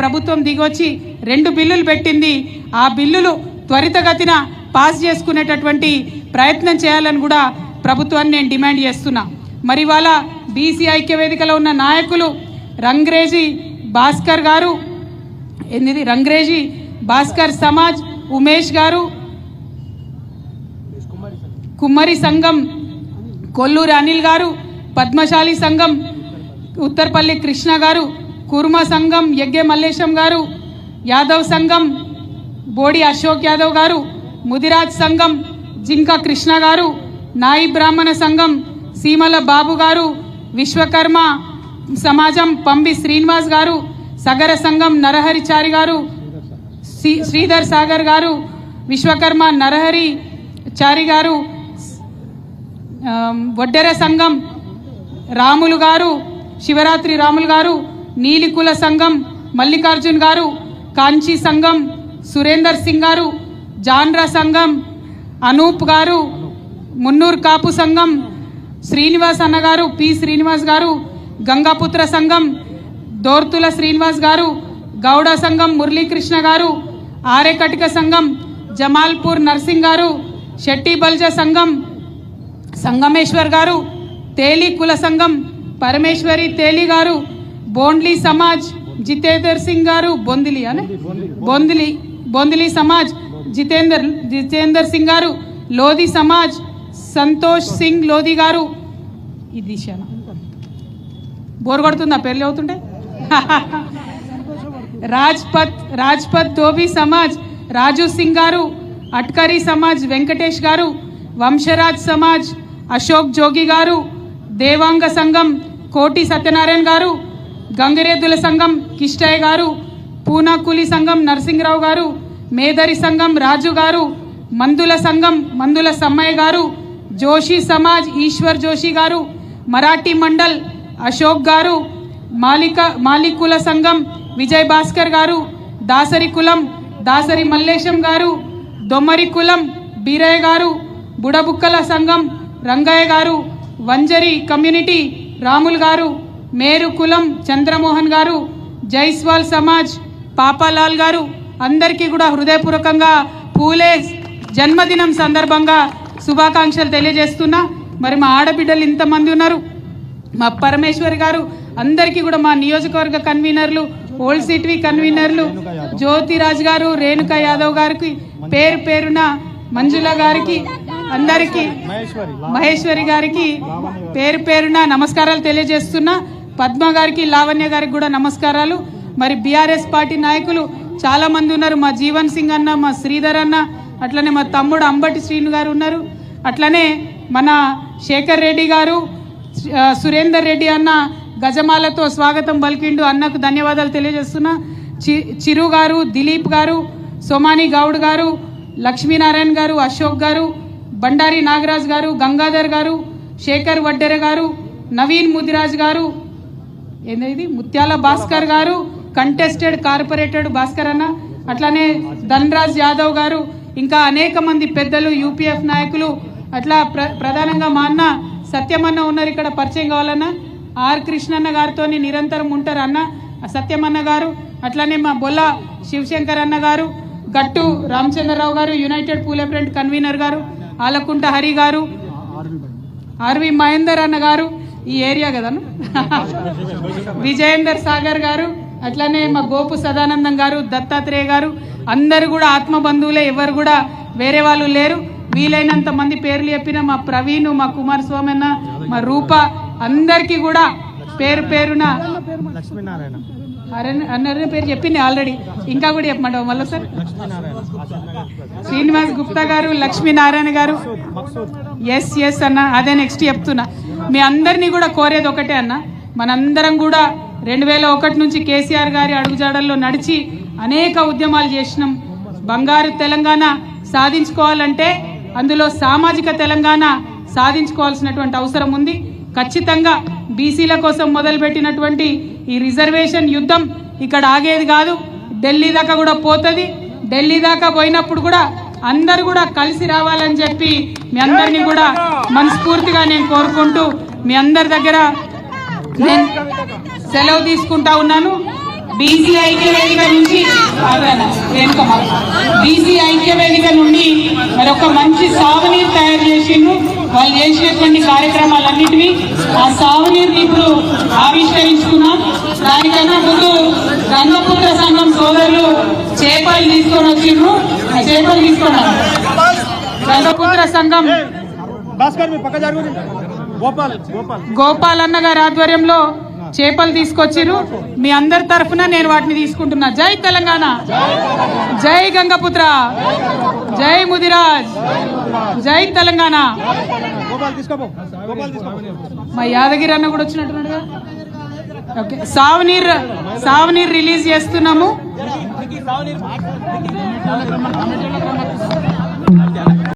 ప్రభుత్వం దిగొచ్చి 2 బిల్లులు పెట్టింది. ఆ బిల్లులు త్వరితగతిన పాస్ చేసుకునేటటువంటి ప్రయత్నం చేయాలని కూడా ప్రభుత్వాన్ని నేను డిమాండ్ చేస్తున్నా. మరి ఇవాళ బీసీ ఐక్యవేదికలో ఉన్న నాయకులు రంగ్రేజీ భాస్కర్ గారు, రంగ్రేజీ భాస్కర్ సమాజ్ ఉమేష్ గారు, కుమ్మరి సంఘం కొల్లూరి అనిల్ గారు, పద్మశాలి సంఘం ఉత్తరపల్లి కృష్ణ గారు, కుర్మ సంఘం యగ్గె మల్లేశం గారు, యాదవ్ సంఘం బోడి అశోక్ యాదవ్ గారు, ముదిరాజ్ సంఘం జింకా కృష్ణ గారు, నాయి బ్రాహ్మణ సంఘం సీమల బాబు గారు, విశ్వకర్మ సమాజం పంబి శ్రీనివాస్ గారు, సగర సంఘం నరహరి చారి గారు, శ్రీధర్ సాగర్ గారు, విశ్వకర్మ నరహరి చారి గారు, వడ్డెర సంఘం రాములు గారు, శివరాత్రి రాములు గారు, నీలికుల సంఘం మల్లికార్జున్ గారు, కాంచీ సంఘం సురేందర్ సింగ్ గారు, జాన్రా సంఘం అనూప్ గారు, మున్నూర్ కాపు సంఘం శ్రీనివాస్ అన్న గారు, పి శ్రీనివాస్ గారు, గంగాపుత్ర సంఘం దోర్తుల శ్రీనివాస్ గారు, గౌడ సంఘం మురళీకృష్ణ గారు, ఆరేకటిక సంఘం జమాల్పూర్ నర్సింగ్ గారు, శెట్టి బల్జ సంఘం సంగమేశ్వర్ గారు, తేలి కుల సంఘం పరమేశ్వరి తేలి గారు, బోండ్లీ సమాజ్ జితేందర్ సింగ్ గారు, బొందిలి సమాజ్ జితేందర్ సింగ్ గారు, లోధి సమాజ్ సంతోష్ సింగ్ లోధి గారు, ఇది బోర్ కొడుతుందా పేర్లు అవుతుంటే, రాజ్పత్ ధోబీ సమాజ్ రాజు సింగ్ గారు, అట్కరీ సమాజ్ వెంకటేష్ గారు, వంశరాజ్ సమాజ్ అశోక్ జోగి గారు, దేవాంగ సంఘం కోటి సత్యనారాయణ గారు, గంగిరెద్దుల సంఘం కిష్టయ్య గారు, పూనాకులి సంఘం నరసింహరావు గారు, మేదరి సంఘం రాజు గారు, మందుల సంఘం మందుల సమ్మయ్య గారు, జోషి సమాజ్ ఈశ్వర్ జోషి గారు, మరాఠీ మండల్ అశోక్ గారు, మాలికుల సంఘం విజయ్ భాస్కర్ గారు, దాసరి కులం దాసరి మల్లేశం గారు, దొమ్మరి కులం బీరయ్య గారు, బుడబుక్కల సంఘం రంగయ్య గారు, వంజరి కమ్యూనిటీ రాముల్ గారు, మేరు కులం చంద్రమోహన్ గారు, జైస్వాల్ సమాజ్ పాపాలాల్ గారు, అందరికీ కూడా హృదయపూర్వకంగా పూలే జన్మదినం సందర్భంగా శుభాకాంక్షలు తెలియజేస్తున్నా. మరి మా ఆడబిడ్డలు ఇంతమంది ఉన్నారు, మా పరమేశ్వరి గారు, అందరికీ కూడా మా నియోజకవర్గ కన్వీనర్లు, ఓల్డ్ సిటీ కన్వీనర్లు జ్యోతిరాజ్ గారు, రేణుకా యాదవ్ గారికి, పేరు పేరున మంజుల గారికి, అందరికీ మహేశ్వరి గారికి పేరు పేరున నమస్కారాలు తెలియజేస్తున్నా. పద్మ గారికి, లావణ్య గారికి కూడా నమస్కారాలు. మరి బీఆర్ఎస్ పార్టీ నాయకులు చాలా మంది ఉన్నారు, మా జీవన్ సింగ్ అన్న, మా శ్రీధర్ అన్న, అట్లనే మా తమ్ముడు అంబటి శ్రీను గారు ఉన్నారు, అట్లనే మన శేఖర్ రెడ్డి గారు, సురేందర్ రెడ్డి అన్న గజమాలతో స్వాగతం పలికిండు, అన్నకు ధన్యవాదాలు తెలియజేస్తున్నా. చిరు గారు, దిలీప్ గారు, సోమాని గౌడ్ గారు, లక్ష్మీనారాయణ గారు, అశోక్ గారు, బండారి నాగరాజ్ గారు, గంగాధర్ గారు, శేఖర్ వడ్డెర గారు, నవీన్ ముదిరాజ్ గారు, ఏంది ముత్యాల భాస్కర్ గారు, కంటెస్టెడ్ కార్పొరేటెడ్ భాస్కర్ అన్న, అట్లానే ధనరాజ్ యాదవ్ గారు, ఇంకా అనేక మంది పెద్దలు, యూపీఎఫ్ నాయకులు, అట్లా ప్రధానంగా మా అన్న సత్యమన్న ఉన్నారు ఇక్కడ, పరిచయం కావాలన్నా. ఆర్ కృష్ణన్న గారితో నిరంతరం ఉంటారు అన్న సత్యమన్న గారు, అట్లానే మా బొల్ల శివశంకర్ అన్న గారు, గట్టు రామచంద్రరావు గారు, యునైటెడ్ పూలే ఫ్రంట్ కన్వీనర్ గారు, ఆలకుంట హరి గారు, ఆర్వి మహేందర్ అన్న గారు, ఈ ఏరియా కదను, విజయేందర్ సాగర్ గారు, అట్లానే మా గోపు సదానందం గారు, దత్తాత్రేయ గారు, అందరు కూడా ఆత్మ బంధువులే, ఎవరు కూడా వేరే వాళ్ళు లేరు. వీలైనంత మంది పేర్లు చెప్పిన మా ప్రవీణ్, మా కుమార్ స్వామి అన్న, మా రూప, అందరికీ కూడా పేరు పేరున అన్న పేరు చెప్పింది ఆల్రెడీ, ఇంకా కూడా చెప్పమంటావు మళ్ళీ సార్. శ్రీనివాస్ గుప్తా గారు, లక్ష్మీనారాయణ గారు, ఎస్ అన్న, అదే నెక్స్ట్ చెప్తున్నా. మీ అందరినీ కూడా కోరేది ఒకటే అన్న, మనందరం కూడా 2001 నుంచి కేసీఆర్ గారి అడుగుజాడల్లో నడిచి అనేక ఉద్యమాలు చేసినాం. బంగారు తెలంగాణ సాధించుకోవాలంటే అందులో సామాజిక తెలంగాణ సాధించుకోవాల్సినటువంటి అవసరం ఉంది. ఖచ్చితంగా బీసీల కోసం మొదలుపెట్టినటువంటి ఈ రిజర్వేషన్ యుద్ధం ఇక్కడ ఆగేది కాదు, ఢిల్లీ దాకా కూడా పోతుంది. ఢిల్లీ దాకా పోయినప్పుడు కూడా అందరు కూడా కలిసి రావాలని చెప్పి మీ అందరినీ కూడా మనస్ఫూర్తిగా నేను కోరుకుంటూ మీ అందరి దగ్గర నేను సెలవు తీసుకుంటా ఉన్నాను. బీసీ ఐక్య వేదిక నుంచి బీసీ ఐక్య వేదిక నుండి మరొక మంచి సాగునీరు తయారు చేసిండ్రు. వాళ్ళు చేసినటువంటి కార్యక్రమాలన్నిటివి ఆ సాగునీరుని ఇప్పుడు ఆవిష్కరించుకున్నాం. దానికన్నా ముందు గంగపుత్ర సంఘం సోదరులు చేపలు తీసుకొని వచ్చిండ్రు. ఆ చేపలు తీసుకున్నారు. గంగపుత్ర సంఘం గోపాల్ అన్న గారి ఆధ్వర్యంలో చేపలు తీసుకొచ్చిర్రు. మీ అందరి తరఫున నేను వాటిని తీసుకుంటున్నా. జై తెలంగాణ, జై గంగపుత్ర, జై ముదిరాజ్, జై తెలంగాణ. మా యాదగిరి అన్న కూడా వచ్చినట్టున్నాడుగా. ఓకే, సావనీర్ రిలీజ్ చేస్తున్నాము.